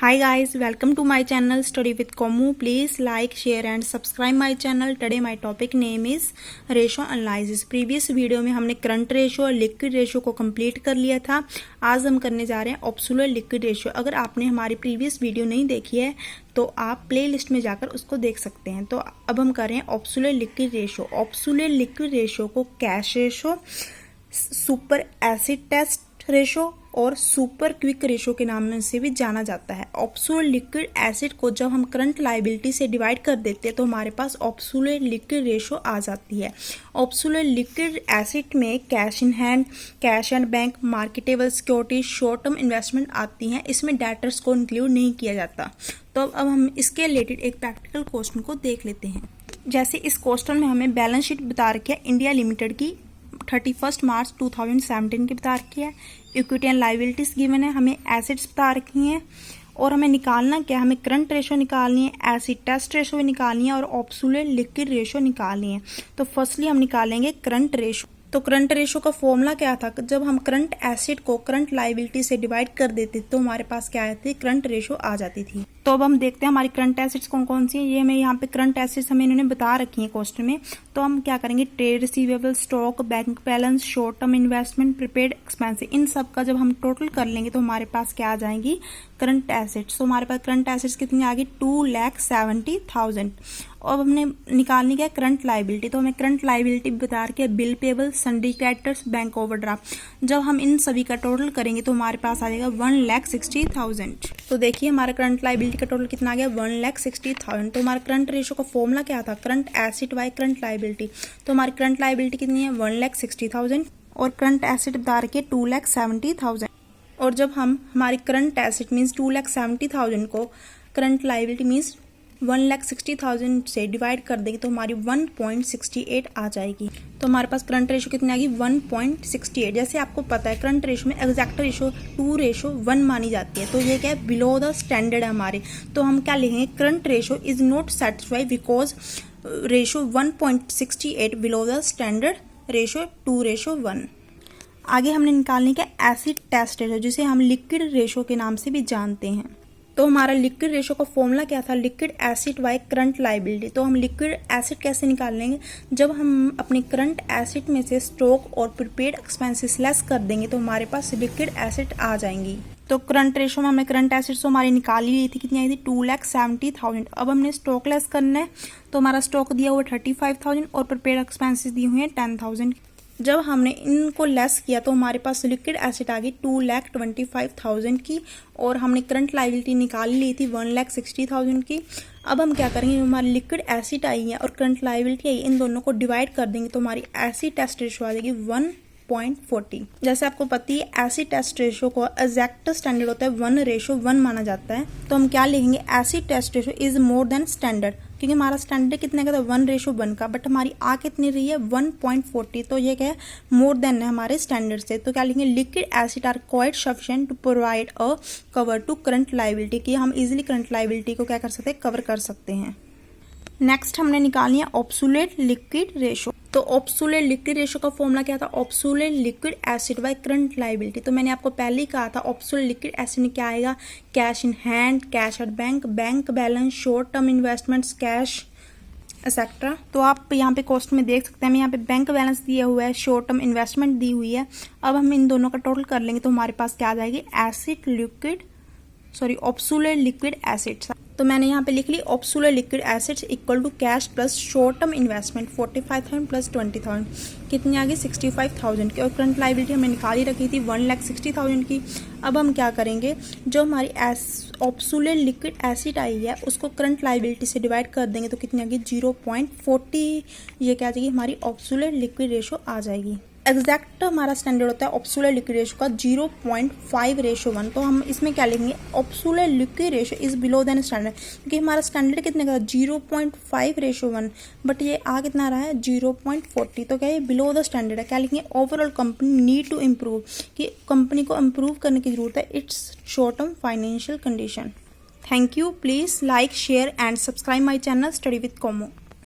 Hi guys, welcome to my channel Study with Komu. Please like, share and subscribe my channel. Today my topic name is ratio analysis. Previous video में हमने current ratio और liquid ratio को complete कर लिया था। आज हम करने जा रहे हैं एब्सोल्यूट लिक्विड रेशो। अगर आपने हमारी प्रीवियस वीडियो नहीं देखी है तो आप प्लेलिस्ट में जाकर उसको देख सकते हैं। तो अब हम कर रहे हैं absolute liquid ratio. Absolute liquid ratio को cash ratio, super acid test ratio और सुपर क्विक रेशो के नाम से भी जाना जाता है। एब्सोल्यूट लिक्विड एसिड को जब हम करंट लायबिलिटी से डिवाइड कर देते हैं तो हमारे पास एब्सोल्यूट लिक्विड रेशो आ जाती है। एब्सोल्यूट लिक्विड एसिड में cash in hand, cash and bank, marketable security, short term investment आती हैं। इसमें डेटर्स को इंक्लूड नहीं किया जाता। तो अब हम इसके रिलेटेड एक प्रैक्टिकल क्वेश्चन को देख लेते हैं। जैसे इस क्वेश्चन में हमें बैलेंस शीट बता रखी है इंडिया लिमिटेड की 31 मार्च 2017 की बता रखी है। इक्विटी एंड लायबिलिटीज गिवन है, हमें एसेट्स बता रखी हैं और हमें निकालना क्या, हमें करंट रेशो निकालनी है, एसिड टेस्ट रेशो भी निकालनी है और एब्सोल्यूट लिक्विड रेशो निकालनी है। तो फर्स्टली हम निकालेंगे करंट रेशो। तो करंट रेशो का फॉर्मूला क्या था, जब हम करंट एसिड को करंट लायबिलिटी से डिवाइड कर देते तो हमारे पास क्या आती, करंट रेशो आ जाती थी। तो अब हम देखते हैं हमारी करंट एसिड्स कौन कौन सी है। ये हमें यहाँ पे करंट एसिड्स हमें इन्होंने बता रखी है क्वेश्चन में। तो हम क्या करेंगे, trade receivable, stock, bank balance, short term investment, prepaid expensive, इन सब का जब हम टोटल कर लेंगे तो हमारे पास क्या आ जाएंगी, करंट एसिड्स। तो हमारे पास करंट एसिड्स कितनी आ गई, 2,70,000। अब हमने निकालनी क्या, करंट लायबिलिटी। तो हमें करंट लायबिलिटी बता रखी है bill payable, सन्डी creditors, bank overdraft. जब हम इन सभी का टोटल करेंगे तो हमारे पास आ जाएगा 1,60,000। तो देखिए हमारा करंट लायबिलिटी का टोटल कितना आ गया, 1,60,000। तो हमारा करंट रेशो का फॉर्मूला क्या था, current acid by current liability. तो हमारी करंट लायबिलिटी कितनी है, 1,60,000 और करंट एसिड बता रखी है 2,70,000। और जब हम हमारी करंट एसिड मीन्स 2,70,000 को करंट लायबिलिटी मीन्स 1,60,000 से डिवाइड कर देंगे तो हमारी 1.68 आ जाएगी। तो हमारे पास करंट रेशो कितनी आ गई, 1.68। जैसे आपको पता है करंट रेशो में एग्जैक्ट रेशो 2:1 मानी जाती है। तो ये क्या है, बिलो द स्टैंडर्ड है हमारे। तो हम क्या लिखेंगे, current ratio is not satisfied because ratio 1.68 below the standard ratio 2:1। आगे हमने निकालने का एसिड टेस्ट रेशो, जिसे हम लिक्विड रेशो के नाम से भी जानते हैं। तो हमारा लिक्विड रेशो का फॉर्मूला क्या था, liquid acid by current liability. तो हम लिक्विड एसिड कैसे निकाल लेंगे, जब हम अपने करंट एसिड में से स्टॉक और प्रीपेड एक्सपेंसेस लेस कर देंगे तो हमारे पास लिक्विड एसिड आ जाएंगी। तो करंट रेशो में हमने करंट एसिड तो हमारी निकाली ली थी, कितनी आई थी, 2,70,000। अब हमने स्टॉक लेस करना है तो हमारा स्टॉक दिया हुआ 35,000 और प्रीपेड एक्सपेंसेस दिए हुए हैं 10,000। जब हमने इनको लेस किया तो हमारे पास लिक्विड एसिड आ गई 2,25,000 की और हमने करंट लायबिलिटी निकाल ली थी 1,60,000 की। अब हम क्या करेंगे, हमारी लिक्विड एसिड आई है और करंट लायबिलिटी आई, इन दोनों को डिवाइड कर देंगे तो हमारी एसिड टेस्ट रेशो आ जाएगी 1.40। जैसे आपको पता है एसिड टेस्ट रेशो को एग्जैक्ट स्टैंडर्ड होता है 1:1 माना जाता है। तो हम क्या लिखेंगे, acid test ratio is more than standard, क्योंकि हमारा स्टैंडर्ड कितने का था, 1:1 का, बट हमारी आ कितनी रही है, 1.40। तो ये क्या है, मोर देन है हमारे स्टैंडर्ड से। तो क्या लिखेंगे, liquid assets are quite sufficient to provide a cover to current liability, कि हम इजिली करंट लायबिलिटी को क्या कर सकते हैं, कवर कर सकते हैं। नेक्स्ट हमने निकालनी है एब्सोल्यूट लिक्विड रेशो। तो एब्सोल्यूट लिक्विड रेशो का फॉर्मूला क्या था, absolute liquid acid by current liability. तो मैंने आपको पहले ही कहा था एब्सोल्यूट लिक्विड एसिड में क्या आएगा, cash in hand, cash at bank, bank balance, short term investments, cash etcetera. तो आप यहाँ पे क्वेश्चन में देख सकते हैं, हमें यहाँ पे बैंक बैलेंस दिया हुआ है, शॉर्ट टर्म इन्वेस्टमेंट दी हुई है। अब हम इन दोनों का टोटल कर लेंगे तो हमारे पास क्या आ जाएगी, एब्सोल्यूट लिक्विड एसिड्स। तो मैंने यहाँ पे लिख ली absolute liquid acids equal to cash plus short term investment 45,000 plus 20,000, कितनी आ गई, 65,000 की। और करंट लायबिलिटी हमने निकाली रखी थी 1,60,000 की। अब हम क्या करेंगे, जो हमारी एब्सोल्यूट लिक्विड एसिड आई है उसको करंट लायबिलिटी से डिवाइड कर देंगे तो कितनी आ गई, 0.40। ये क्या आ जाएगी, हमारी एब्सोल्यूट लिक्विड रेशो आ जाएगी। एग्जैक्ट हमारा स्टैंडर्ड होता है एब्सोल्यूट लिक्विड रेशो का 0.5:1। तो हम इसमें क्या लिखेंगे, absolute liquid ratio is below than standard, क्योंकि हमारा स्टैंडर्ड कितने का, 0.5:1, बट ये आ कितना रहा है, 0.40। तो क्या ये बिलो द स्टैंडर्ड है। क्या लिखेंगे, overall company need to improve, कि कंपनी को इम्प्रूव करने की जरूरत है its short term financial condition. Thank you. Please like, share and subscribe my channel study with Como.